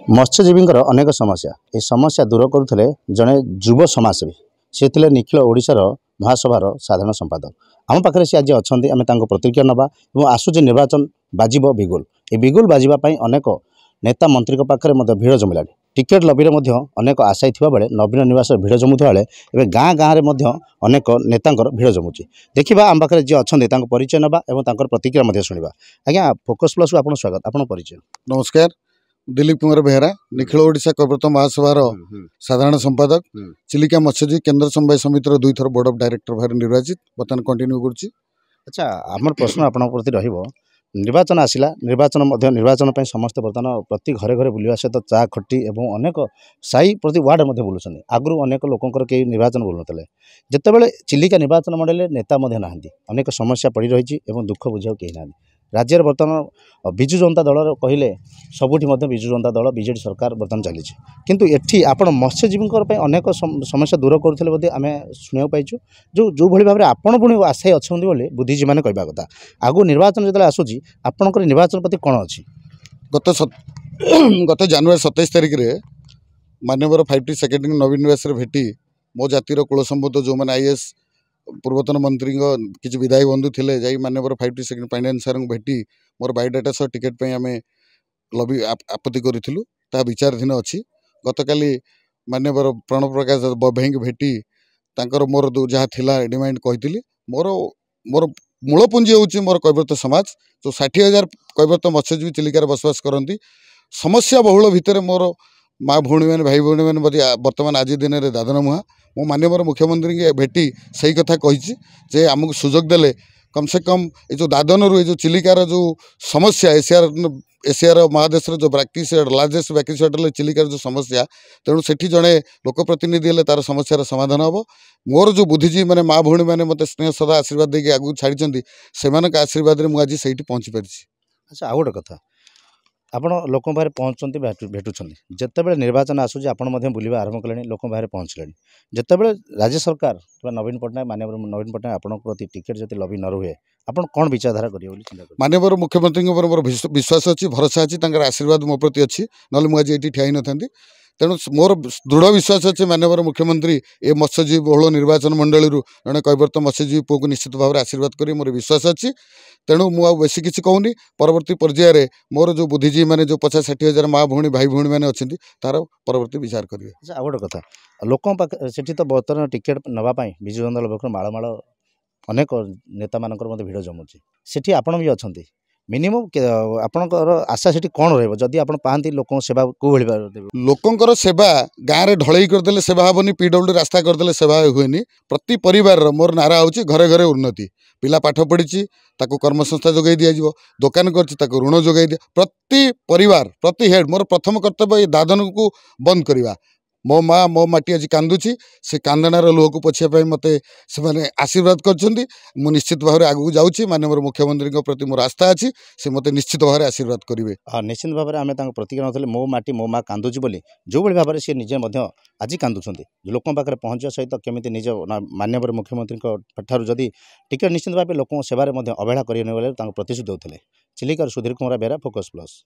मत्स्यजीवी अनेक समस्या ये समस्या दूर करुले जड़े युव समाजसेवी सी थे निखिल ओडिशार महासभार साधारण संपादक आम पाखे सी आज अच्छा आम प्रतिक्रिया नवा और आसूचे निर्वाचन बाजिब बिगुल ये बिगुल बाजिबाई अनेक नेता मंत्री पाखे भिड़ जमिला टिकेट लबीरे अनेक आशायी थी बेले नवीन निवास भिड़ जमुवा बेले एवं गाँ गाँव में अनेक नेता भिड़ जमुची देखा आम पाखे जी अच्छा परिचय नवा और प्रतिक्रिया शुणा आज्ञा फोकस प्लस को आप स्वागत आप परिचय। नमस्कार, दिलीप कुमार बेहरा निखिल ओडिशा कविवर्त महासभार साधारण संपादक चिलिका मत्स्यजीवी केन्द्र समवाय समितिर 2 थर बोर्ड ऑफ डायरेक्टर भाव निर्वाचित बर्तमान कंटिन्यू कर। अच्छा आम प्रश्न आपण प्रति निर्वाचन आसला निर्वाचन समस्त बर्तमान प्रति घरे घरे बुलवा सहित चा खटी और अनेक साई प्रति वार्ड बुलूँ आगु अनेक लोकंर कई निर्वाचन बुलूले जितेबाला चिलिका निर्वाचन मंडल नेता ना अनेक समस्या पड़ रही दुख बुझा कहीं ना राज्य बर्तमान विजु जनता दल कहले सबुठी विजु जनता दल बीजेडी सरकार बर्तमान चली किंतु एठी आपण मत्स्यजीवी अनेक समस्या दूर करुले आम शुणा पाइचु जो भाई भाव में आपण पुणी आशायी अच्छा बोली बुद्धिजीवी मैंने कहवा कथा आगु निर्वाचन जो आसूँ आपंकर निर्वाचन प्रति कौन अच्छी गत जनवरी 27 तारिख में माननीय 5टी सेक्रेटरी नवीन निवास भेटी मो जातिर कुल संबोध जो मैंने आईएएस पूर्वतन मंत्री किसी विधायक बंधु थे जा माननीय 5टी सेक्रेटरी पांड्यान सार भेटी मोर बायोडाटा सह टिकेट आम लबी आपत्ति करूँ ता विचाराधीन अच्छी गतकाली माननीय प्रणव प्रकाश भाई भेटी मोर जहाँ थिला डिमांड कही मोर मोर मूलपुंजी हूँ मोर कविवर्त समाज जो 60,000 कविवर्त मत्स्यजीवी चिलिकार बसवास करती समस्या बहुल भितर मोर माँ भौणी मैंने भाई भौणी मैंने बर्तमान आज दिन में दादन मुहा मो माननीय मुख्यमंत्री के भेटी सही कथा कही आमको सुजोग देले कम से कम ये जो दादन रू जो चिलिकार जो समस्या एशियार महादेश जो लार्जेस्ट ब्रैकिश वाटर चिलिकार जो समस्या तेणु सेठी जड़े लोकप्रतिनिधि हेल्ले तार समस्यार समाधान हम मोर जो बुद्धिजीवी मैंने माँ भौणी मैंने मत स्नेह सदा आशीर्वाद देके आगू छाड़ी से आशीर्वाद में मुझे से पहुँची पारी। अच्छा आ गए कथा आपण लोक बाहर पहुँचते भेटुंट जितेबाला निर्वाचन आसूँ आप बुलवा आरंभ कले लोक बाहर पहुँचले जितेबाला राज्य सरकार नवीन पट्टनायक माननीय नवीन पट्टनायक आपण प्रति टिकेट जब लबी न रुहे आप कौन विचारधारा करेंगे माननीय मुख्यमंत्री मोर विश्वास अच्छी भरोसा अच्छी आशीर्वाद मो प्रति अच्छी ना मुझे ये ठिया न था तेणु मोर दृढ़ विश्वास अच्छे माननीय मुख्यमंत्री ए मत्स्यजीवी बहुल निर्वाचन मंडली जड़े कविवर्त मत्स्यजीवी पुओ को निश्चित भाव में आशीर्वाद करें मोर विश्वास अच्छी तेणु मुझे बेसी किसी कहूनी परवर्ती पर्यायर मोर जो बुद्धिजीवी मैंने जो 50-60,000 माँ भौणी भाई भौणी मैंने अच्छी तार परवर्ती विचार करेंगे। अच्छा आ गए कथा लोक से तो बर्तमान टिकेट नापी विजु जनता दल पक्ष मालमाल अनेक नेता मान भिड़ जमुची सेठी आपण भी अच्छा मिनिमम आपणकर आशा से कौन रही आप पाती लोक सेवा कौ लोकंर सेवा गाँव में ढलई करदे सेवा हेनी पीडब्ल्यू रास्ता करदे सेवा हुए प्रति परिवार मोर नारा हूँ घरे घरे उन्नति पिला पाठ पढ़ी ताको कर्मसंस्था जोगाई दिज्व दुकान कर ऋण जोगाई दि प्रति परिवार प्रति हेड मोर प्रथम कर्तव्य ये दादन को बंद करवा मो माँ मो माटी आज कांदुची से कांदणार लुह को पोछापी मत से आशीर्वाद कर निश्चित भाव में आगू जाऊँगी माननीय मुख्यमंत्री प्रति मोर आस्था अच्छी से मत निश्चित भाव में आशीर्वाद करेंगे। हाँ निश्चित भाव में आम प्रतिक्रिया ना मो माटी मो माँ कांदुची बोली जो भाव में सी निजे आज कांदुंट लोक पाखे पहुँचा सहित केमी निज माननीय मुख्यमंत्री ठार जदि टिकेट निश्चित भाव लोक सेवार अवहेला करें प्रतिश्रुति देते चिलिकार सुधीर कुमार बेहरा फोकस प्लस।